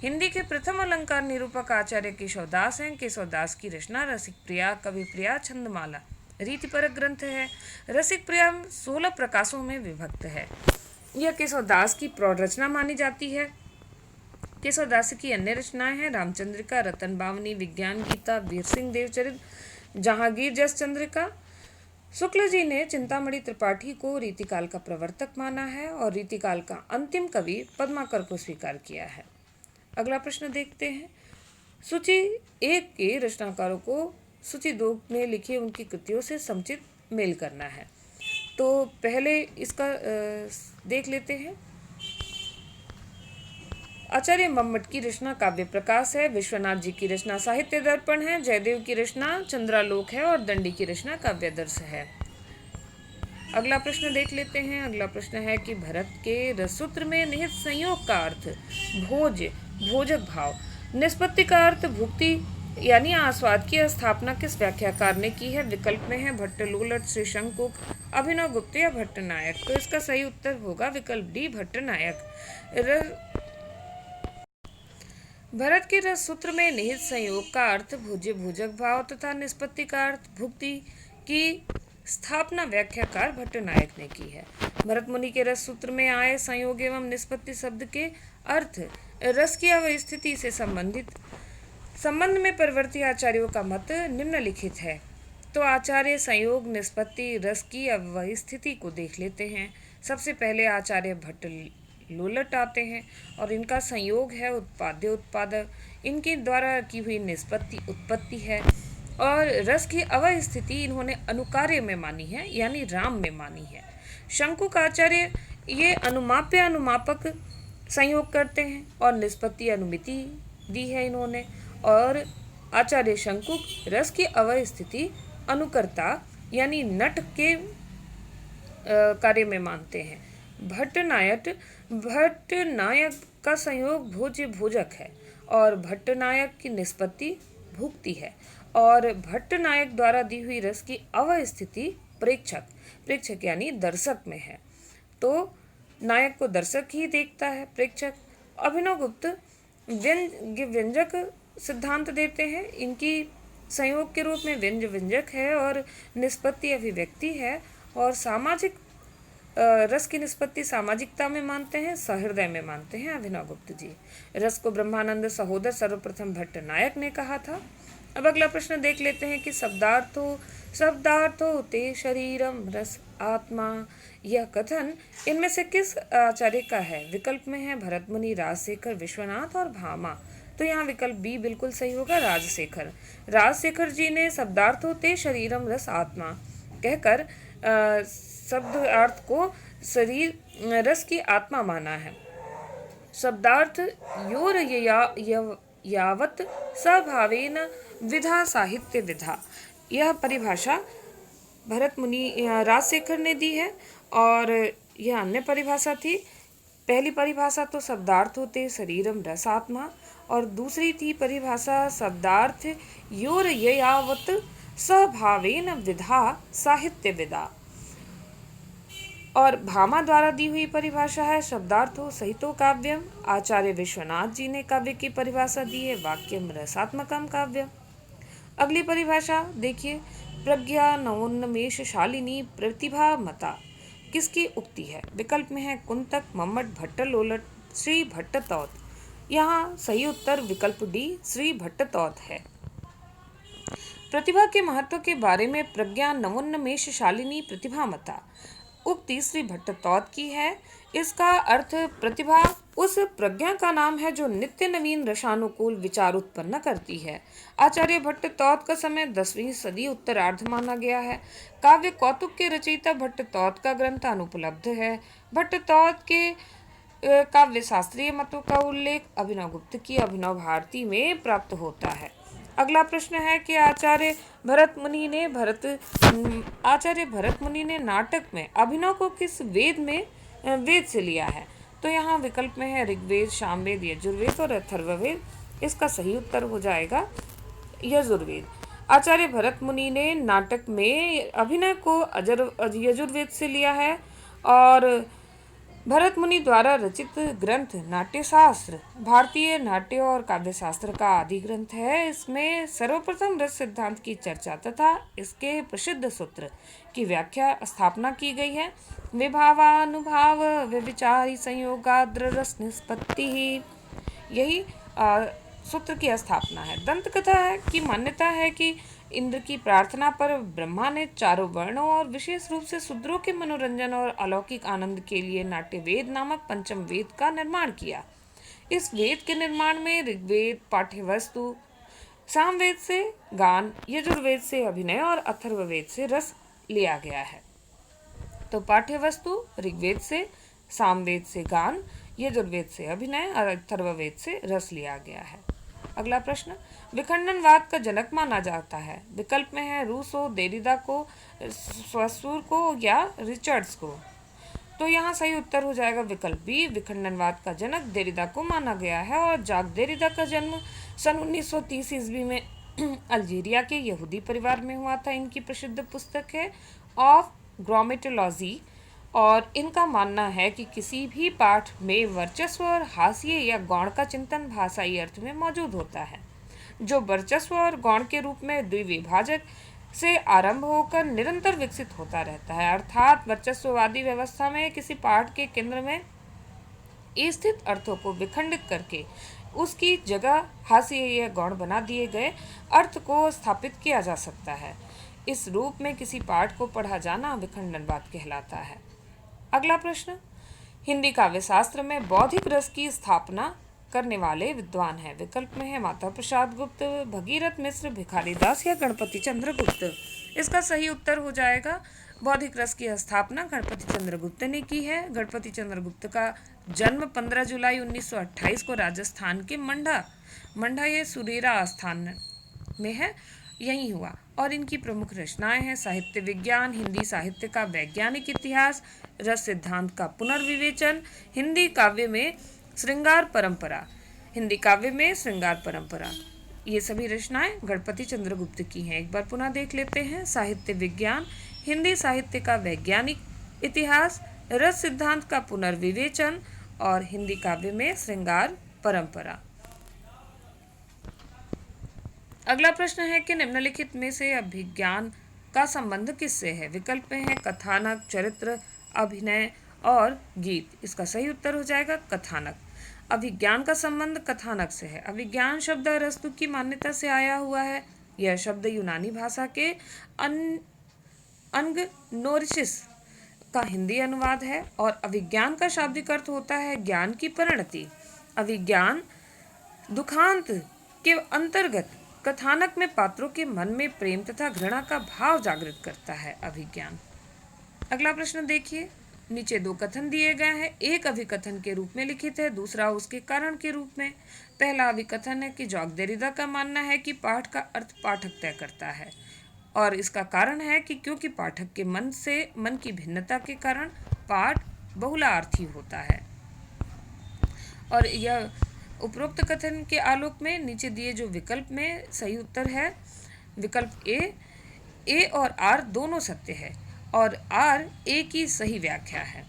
हिंदी के प्रथम अलंकार निरूपक आचार्य केशवदास हैं। केशवदास की रचना रसिक प्रिया, कवि प्रिया, छंदमाला रीतिपरक ग्रंथ है। रसिक प्रिया 16 प्रकाशों में विभक्त है। यह केशवदास की प्रौढ़ रचना मानी जाती है। केशवदास की अन्य रचनाएं हैं रामचंद्रिका, रतन बावनी, विज्ञान गीता, वीर सिंह देवचरित, जहांगीर जस चंद्रिका। शुक्ल जी ने चिंतामणि त्रिपाठी को रीतिकाल का प्रवर्तक माना है और रीतिकाल का अंतिम कवि पद्माकर को स्वीकार किया है। अगला प्रश्न देखते हैं। सूची 1 के रचनाकारों को सूची 2 में लिखी उनकी कृतियों से समुचित मेल करना है। तो पहले इसका देख लेते हैं। आचार्य मम्मट की रचना काव्य प्रकाश है। विश्वनाथ जी की रचना साहित्य दर्पण है। जयदेव की रचना चंद्रालोक है और दंडी की रचना काव्यादर्श है। अगला प्रश्न देख लेते हैं। अगला प्रश्न है कि भरत के रससूत्र में निहित संयोग का अर्थ भोजक भाव, निष्पत्ति का अर्थ भुक्ति यानी आस्वाद की स्थापना किस व्याख्याकार ने की है? विकल्प में है भट्ट लोलट, श्री शंकुक, अभिनव गुप्त या भट्ट नायक। तो इसका सही उत्तर होगा विकल्प डी, भट्ट नायक। भरत के रस सूत्र में निहित संयोग का अर्थ भोजक भाव तथा निष्पत्ति का अर्थ भुक्ति की स्थापना व्याख्याकार भट्ट नायक ने की है। भरत मुनि के रस सूत्र में आए संयोग एवं निष्पत्ति शब्द के अर्थ रस की अवस्थिति से संबंध में परवर्ती आचार्यों का मत निम्नलिखित है। तो आचार्य संयोग, निष्पत्ति, रस की अवस्थिति को देख लेते हैं। सबसे पहले आचार्य भट्ट लोलट आते हैं और इनका संयोग है उत्पाद्य उत्पादक, इनके द्वारा की हुई निष्पत्ति उत्पत्ति है और रस की अवस्थिति इन्होंने अनुकार्य में मानी है यानी राम में मानी है। शंकुक आचार्य ये अनुमाप्य अनुमापक संयोग करते हैं और निष्पत्ति अनुमिति दी है इन्होंने, और आचार्य शंकुक रस की अवस्थिति अनुकर्ता यानी नट के कार्य में मानते हैं। भट्ट नायक का संयोग भोजक है और भट्ट नायक की निष्पत्ति भुक्ति है और भट्ट नायक द्वारा दी हुई रस की अवस्थिति प्रेक्षक यानी दर्शक में है। तो नायक को दर्शक ही देखता है, प्रेक्षक। अभिनव गुप्त व्यंजक सिद्धांत देते हैं। इनकी संयोग के रूप में व्यंजक है और निष्पत्ति अभिव्यक्ति है और सामाजिक रस की निष्पत्ति सामाजिकता में मानते हैं, सहृदय में मानते हैं अभिनव गुप्त जी। रस को ब्रह्मानंद सहोदर सर्वप्रथम भट्ट नायक ने कहा था। अब अगला प्रश्न देख लेते हैं कि शब्दार्थो ते शरीरम रस आत्मा, यह कथन इनमें से किस आचार्य का है? विकल्प में है भरत मुनि, राजशेखर, विश्वनाथ और भामा। तो यहाँ विकल्प बी बिल्कुल सही होगा, राजशेखर जी ने शब्दार्थो ते शरीरम रस आत्मा कहकर शब्द अर्थ को शरीर रस की आत्मा माना है। शब्दार्थ योर यावत स्वभावेन विधा साहित्य विधा, यह परिभाषा भरत मुनि राजशेखर ने दी है और यह अन्य परिभाषा थी। पहली परिभाषा तो शब्दार्थ होते शरीरम रस आत्मा और दूसरी थी परिभाषा शब्दार्थ योर यावत स्वभावेन विधा साहित्य विधा। और भामा द्वारा दी हुई परिभाषा है शब्दार्थो सहितो काव्यम। आचार्य विश्वनाथ जी ने काव्य की परिभाषा दी है वाक्यम रसात्मकम काव्यम। अगली परिभाषा देखिए, प्रज्ञा नवोन्मेष शालिनी प्रतिभा मता किसकी उक्ति है? विकल्प में है कुंतक, मम्मट, भट्ट लोलट, श्री भट्टतौत। यहाँ सही उत्तर विकल्प डी श्री भट्टतौत है। प्रतिभा के महत्व के बारे में प्रज्ञा नवोन्मेष शालिनी प्रतिभामता उक्ति श्री भट्टतौत की है। इसका अर्थ प्रतिभा उस प्रज्ञा का नाम है जो नित्य नवीन रसानुकूल विचार उत्पन्न करती है। आचार्य भट्टतौत का समय 10वीं सदी उत्तरार्ध माना गया है। काव्य कौतुक के रचयिता भट्टतौत का ग्रंथ अनुपलब्ध है। भट्टतौत के काव्य शास्त्रीय मतों का उल्लेख अभिनव गुप्त की अभिनव भारती में प्राप्त होता है। अगला प्रश्न है कि आचार्य भरत मुनि ने नाटक में अभिनव को किस वेद से लिया है? तो यहाँ विकल्प में है ऋग्वेद, सामवेद, यजुर्वेद और अथर्ववेद। इसका सही उत्तर हो जाएगा यजुर्वेद। आचार्य भरत मुनि ने नाटक में अभिनय को यजुर्वेद से लिया है और भरत मुनि द्वारा रचित ग्रंथ नाट्यशास्त्र भारतीय नाट्य और काव्य शास्त्र का आदि ग्रंथ है। इसमें सर्वप्रथम रस सिद्धांत की चर्चा तथा इसके प्रसिद्ध सूत्र की व्याख्या स्थापना की गई है। विभावानुभाव व्यभिचारी संयोगाद्र रस निष्पत्ति यही सूत्र की स्थापना है। दंत कथा की मान्यता है कि इंद्र की प्रार्थना पर ब्रह्मा ने चारों वर्णों और विशेष रूप से शूद्रों के मनोरंजन और अलौकिक आनंद के लिए नाट्य वेद नामक पंचम वेद का निर्माण किया। इस वेद के निर्माण में ऋग्वेद पाठ्यवस्तु, सामवेद से गान, यजुर्वेद से अभिनय और अथर्ववेद से रस लिया गया है। तो पाठ्यवस्तु ऋग्वेद से, सामवेद से गान, यजुर्वेद से अभिनय और अथर्ववेद से रस लिया गया है। अगला प्रश्न, विखंडनवाद का जनक माना जाता है। विकल्प में है रूसो, देरिदा को, स्वसूर को या रिचर्ड्स को। तो यहाँ सही उत्तर हो जाएगा विकल्प बी। विखंडनवाद का जनक देरिदा को माना गया है और जाक देरिदा का जन्म सन 1930 ईस्वी में अल्जीरिया के यहूदी परिवार में हुआ था। इनकी प्रसिद्ध पुस्तक है ऑफ ग्रामेटोलॉजी और इनका मानना है कि किसी भी पाठ में वर्चस्व और हाशिए या गौण का चिंतन भाषाई अर्थ में मौजूद होता है, जो वर्चस्व और गौण के रूप में द्विविभाजक से आरंभ होकर निरंतर विकसित होता रहता है। अर्थात वर्चस्ववादी व्यवस्था में किसी पाठ के केंद्र में स्थित अर्थों को विखंडित करके उसकी जगह हाशिए या गौण बना दिए गए अर्थ को स्थापित किया जा सकता है। इस रूप में किसी पाठ को पढ़ा जाना विखंडनवाद कहलाता है। अगला प्रश्न, हिंदी काव्य शास्त्र में बौद्धिक रस की स्थापना करने वाले विद्वान हैं। विकल्प में है माता प्रसाद गुप्त, भगीरथ मिश्र, भिखारी दास या गणपति चंद्र गुप्त। इसका सही उत्तर हो जाएगा बौद्धिक रस की स्थापना गणपति चंद्र गुप्त ने की है। गणपति चंद्र गुप्त का जन्म 15 जुलाई 1928 को राजस्थान के मंडा ये सुरेरा आस्थान में है, यही हुआ। और इनकी प्रमुख रचनाएं हैं साहित्य विज्ञान, हिंदी साहित्य का वैज्ञानिक इतिहास, रस सिद्धांत का पुनर्विवेचन, हिंदी काव्य में श्रृंगार परंपरा। ये सभी रचनाएं गणपति चंद्र गुप्त की हैं। एक बार पुनः देख लेते हैं। साहित्य विज्ञान, हिंदी साहित्य का वैज्ञानिक इतिहास, रस सिद्धांत का पुनर्विवेचन और हिंदी काव्य में श्रृंगार परंपरा। अगला प्रश्न है कि निम्नलिखित में से अभिज्ञान का संबंध किससे है? विकल्प में है कथानक, चरित्र, अभिनय और गीत। इसका सही उत्तर हो जाएगा कथानक। अभिज्ञान का संबंध कथानक से है। अभिज्ञान शब्द अरस्तु की मान्यता से आया हुआ है। यह शब्द यूनानी भाषा के अनग्नोसिस का हिंदी अनुवाद है और अभिज्ञान का शाब्दिक अर्थ होता है ज्ञान की परिणति। अभिज्ञान दुखांत के अंतर्गत कथानक में पात्रों के मन में प्रेम तथा घृणा का भाव जागृत करता है अभिज्ञान। अगला प्रश्न देखिए, नीचे दो कथन दिए गए हैं। एक अभिकथन के रूप में लिखित है, दूसरा उसके कारण के रूप में। पहला अभिकथन है कि जॉक देरिदा का मानना है कि पाठ का अर्थ पाठक तय करता है और इसका कारण है कि क्योंकि पाठक के मन की भिन्नता के कारण पाठ बहुलार्थी होता है। और यह उपरोक्त कथन के आलोक में नीचे दिए जो विकल्प में सही उत्तर है विकल्प ए और आर दोनों सत्य है और आर ए की सही व्याख्या है।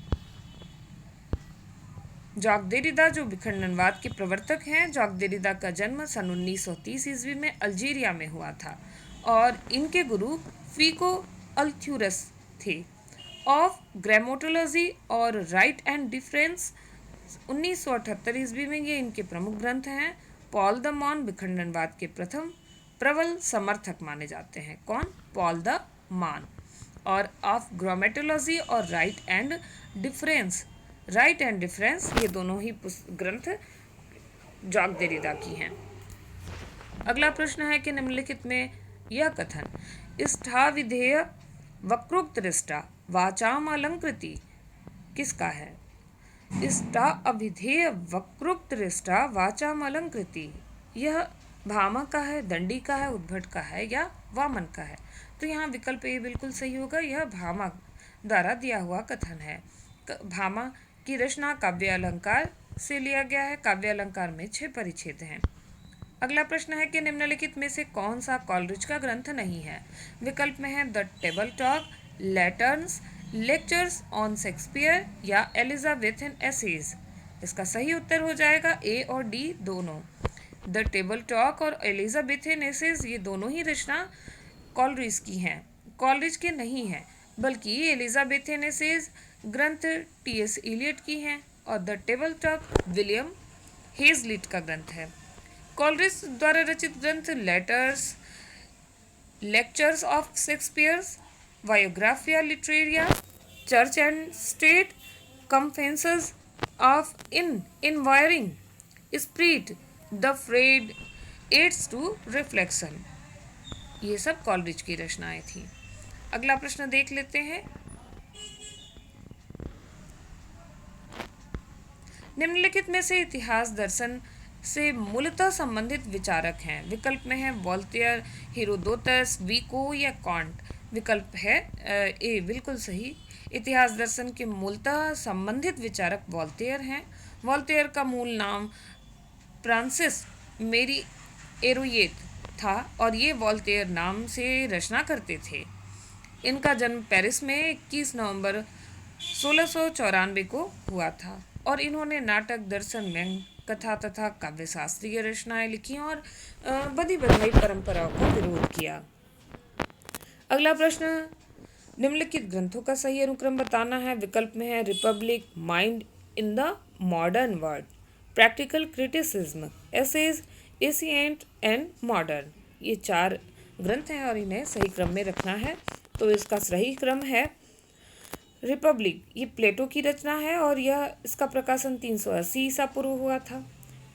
जॉक देरिदा जो विखंडनवाद के प्रवर्तक हैं, जॉक देरिदा का जन्म सन 1930 ईस्वी में अल्जीरिया में हुआ था और इनके गुरु फीको अल्थ्यूरस थे। ऑफ ग्रामेटोलॉजी और राइट एंड डिफरेंस 1978 ईस्वी में ये इनके प्रमुख ग्रंथ हैं। पॉल द मॉन विखंडनवाद के प्रथम प्रबल समर्थक माने जाते हैं। कौन? पॉल द मान। और ऑफ ग्रामेटोलॉजी और राइट एंड डिफरेंस ये दोनों ही ग्रंथ जॉक देरिडा की हैं। अगला प्रश्न है कि निम्नलिखित में यह कथन स्था विधेय वक्रोक्तरिष्टा वाचाम अलंकृति किसका है? स्था अविधेय वक्रोक्तरिष्टा वाचाम अलंकृति, यह भामा का है, दंडी का है, उद्भट का है या वामन का है? तो यहाँ विकल्प ए बिल्कुल सही होगा। यह भामा द्वारा दिया हुआ कथन है। भामा की रचना काव्य अलंकार से लिया गया है। काव्य अलंकार में 6 परिच्छेद हैं। अगला प्रश्न है कि निम्नलिखित में से कौन सा कॉलरिज का ग्रंथ नहीं है? विकल्प में है the table talk, letters, lectures on Shakespeare या एलिजाबेथन एसेज। इसका सही उत्तर हो जाएगा ए और डी दोनों। द टेबल टॉक और एलिजाबेथन एसेज ये दोनों ही रचना कॉलरिज की हैं, कॉलरिज के नहीं है, बल्कि एलिजाबेथन एसेज ग्रंथ टी.एस. इलियट की हैं और the table talk William Hazlitt का ग्रंथ है। कॉलरिज द्वारा रचित ग्रंथ letters, lectures of Shakespeare, Biographia Literaria, church and state, confessions of inquiring spirit, the friend, aids to reflection, ये सब कॉलरिज की रचनाएं थी। अगला प्रश्न देख लेते हैं। निम्नलिखित में से इतिहास दर्शन से मूलतः संबंधित विचारक हैं। विकल्प में है वॉल्टेयर, हेरोडोटस, विको या कॉन्ट। विकल्प है ए बिल्कुल सही। इतिहास दर्शन के मूलतः संबंधित विचारक वॉल्टेयर हैं। वॉल्टेयर का मूल नाम फ्रांसिस मेरी एरोयेत था और ये वॉल्टेयर नाम से रचना करते थे। इनका जन्म पेरिस में 21 नवंबर 1694 को हुआ था और इन्होंने नाटक, दर्शन, व्यंग, कथा तथा काव्य शास्त्रीय रचनाएं लिखी और बदी बधाई परंपराओं का विरोध किया। अगला प्रश्न, निम्नलिखित ग्रंथों का सही अनुक्रम बताना है। विकल्प में है republic, mind in the modern world, practical criticism, essays, ancient and modern. ये 4 ग्रंथ हैं और इन्हें सही क्रम में रखना है। तो इसका सही क्रम है रिपब्लिक। ये प्लेटो की रचना है और यह इसका प्रकाशन 380 ईसा पूर्व हुआ था।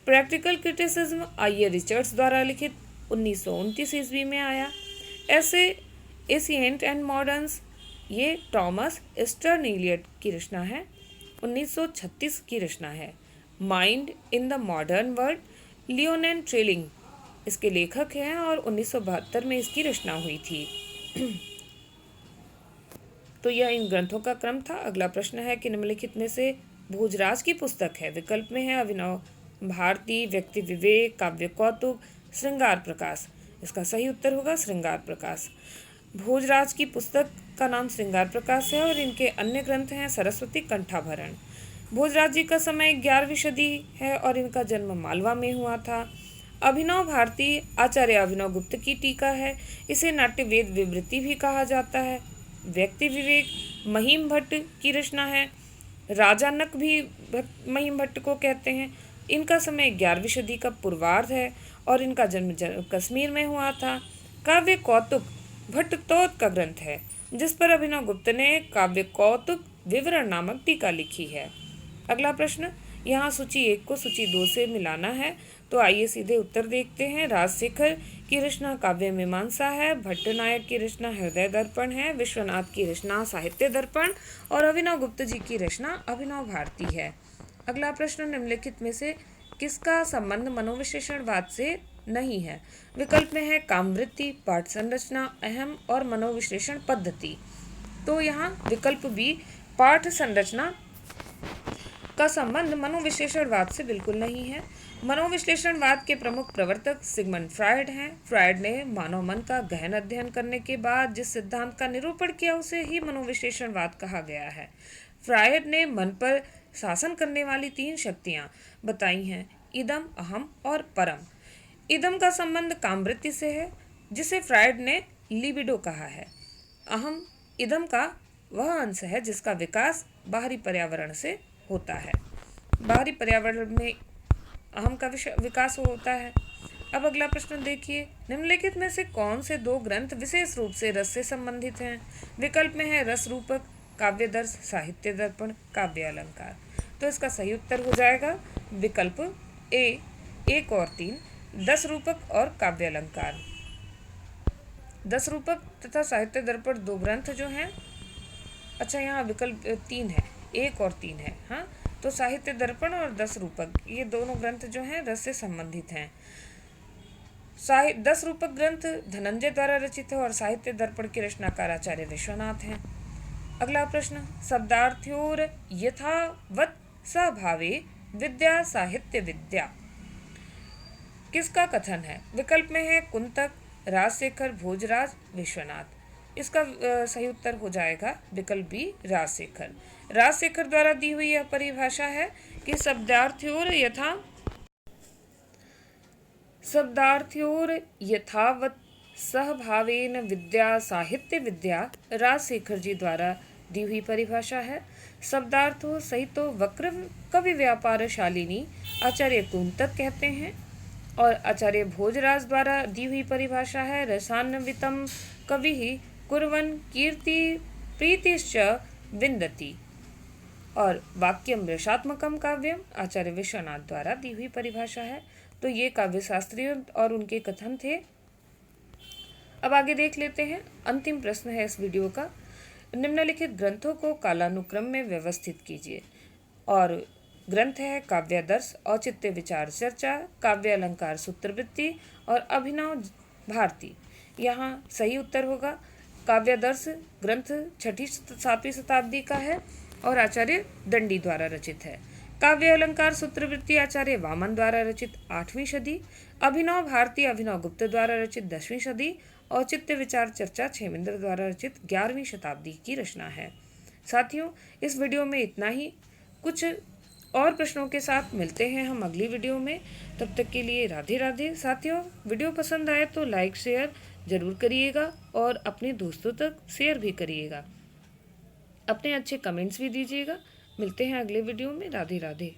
Practical criticism IA. रिचर्ड्स द्वारा लिखित 1929 ईस्वी में आया। ऐसे एशिएंट एंड मॉडर्न्स ये टॉमस स्टर्न इलियट की रचना है, 1936 की रचना है। Mind in the modern world Lionel trailing इसके लेखक हैं और 1972 में इसकी रचना हुई थी। तो यह इन ग्रंथों का क्रम था। अगला प्रश्न है कि निम्नलिखित में से भोजराज की पुस्तक है। विकल्प में है अभिनव भारती, व्यक्ति विवेक, काव्य कौतुक, श्रृंगार प्रकाश। इसका सही उत्तर होगा श्रृंगार प्रकाश। भोजराज की पुस्तक का नाम श्रृंगार प्रकाश है और इनके अन्य ग्रंथ हैं सरस्वती कंठाभरण। भोजराज जी का समय 11वीं सदी है और इनका जन्म मालवा में हुआ था। अभिनव भारती आचार्य अभिनव गुप्त की टीका है। इसे नाट्य वेद विवृति भी कहा जाता है। व्यक्ति विवेक महिम भट्ट की रचना है। राजानक भी महिम भट्ट को कहते हैं। इनका समय 11वीं सदी का पूर्वार्ध है और इनका जन्म कश्मीर में हुआ था। काव्य कौतुक भट्टतोत का ग्रंथ है जिस पर अभिनव गुप्त ने काव्य कौतुक विवरण नामक टीका लिखी है। अगला प्रश्न, यहाँ सूची 1 को सूची 2 से मिलाना है। तो आइए सीधे उत्तर देखते हैं। राजशेखर की रचना काव्य मीमांसा है। भट्टनायक की रचना हृदय दर्पण है। विश्वनाथ की रचना साहित्य दर्पण और अभिनव गुप्त जी की रचना अभिनव भारती है। अगला प्रश्न, निम्नलिखित में से किसका संबंध मनोविश्लेषणवाद से नहीं है? विकल्प में है कामवृत्ति, पाठ संरचना, अहम और मनोविश्लेषण पद्धति। तो यहाँ विकल्प बी पाठ संरचना का संबंध मनोविश्लेषणवाद से बिल्कुल नहीं है। मनोविश्लेषणवाद के प्रमुख प्रवर्तक सिगमंड फ्रायड हैं। फ्रायड ने मानव मन का गहन अध्ययन करने के बाद जिस सिद्धांत का निरूपण किया उसे ही मनोविश्लेषणवाद कहा गया है। फ्रायड ने मन पर शासन करने वाली 3 शक्तियाँ बताई हैं, इदम, अहम और परम। इदम का संबंध कामवृत्ति से है जिसे फ्रायड ने लिबिडो कहा है। अहम इदम का वह अंश है जिसका विकास बाहरी पर्यावरण से होता है। बाहरी पर्यावरण में अहम का विकास होता है। अब अगला प्रश्न देखिए, निम्नलिखित में से कौन से दो ग्रंथ विशेष रूप से रस से संबंधित हैं? विकल्प में है रस रूपक, काव्य दर्श, साहित्य दर्पण, काव्य अलंकार। तो इसका सही उत्तर हो जाएगा विकल्प ए, 1 और 3, दस रूपक और काव्य अलंकार। दस रूपक तथा साहित्य दर्पण दो ग्रंथ जो हैं, अच्छा यहाँ विकल्प 3 है, 1 और 3 है। हाँ, तो साहित्य दर्पण और दस रूपक ये दोनों ग्रंथ जो हैं रस से संबंधित हैं। दस रूपक ग्रंथ धनंजय द्वारा रचित है और साहित्य दर्पण के रचनाकार आचार्य विश्वनाथ हैं। अगला प्रश्न, शब्दार्थ्योर यथावत् सभावे विद्या साहित्य विद्या किसका कथन है? विकल्प में है कुंतक, राजशेखर, भोजराज, विश्वनाथ। इसका सही उत्तर हो जाएगा विकल्प बी, राजशेखर। राजशेखर द्वारा दी हुई यह परिभाषा है कि शब्दार्थ्योर यथावत् सहभावेन विद्या साहित्य विद्या राजशेखर जी द्वारा दी हुई परिभाषा है। शब्दार्थों सहितो वक्र कवि व्यापार शालिनी आचार्य कुंतक कहते हैं और आचार्य भोजराज द्वारा दी हुई परिभाषा है रसान्वितम कवि कुर्वन् कीर्ति प्रीतिश्च विन्दति और वाक्यम रसात्मकम काव्यम आचार्य विश्वनाथ द्वारा दी हुई परिभाषा है। तो ये काव्य शास्त्री और उनके कथन थे। अब आगे देख लेते हैं, अंतिम प्रश्न है इस वीडियो का। निम्नलिखित ग्रंथों को कालानुक्रम में व्यवस्थित कीजिए और ग्रंथ है काव्यादर्श, औचित्य विचार चर्चा, काव्य अलंकार सूत्रवृत्ति और अभिनव भारती। यहाँ सही उत्तर होगा काव्यादर्श ग्रंथ 6वीं-7वीं शताब्दी का है और आचार्य दंडी द्वारा रचित है। काव्य अलंकार सूत्रवृत्ति आचार्य वामन द्वारा रचित 8वीं सदी, अभिनव भारती अभिनव गुप्त द्वारा रचित 10वीं सदी, औचित्य विचार चर्चा क्षेमेंद्र द्वारा रचित 11वीं शताब्दी की रचना है। साथियों, इस वीडियो में इतना ही। कुछ और प्रश्नों के साथ मिलते हैं हम अगली वीडियो में। तब तक के लिए राधे राधे। साथियों, वीडियो पसंद आए तो लाइक शेयर ज़रूर करिएगा और अपने दोस्तों तक शेयर भी करिएगा। अपने अच्छे कमेंट्स भी दीजिएगा। मिलते हैं अगले वीडियो में। राधे राधे।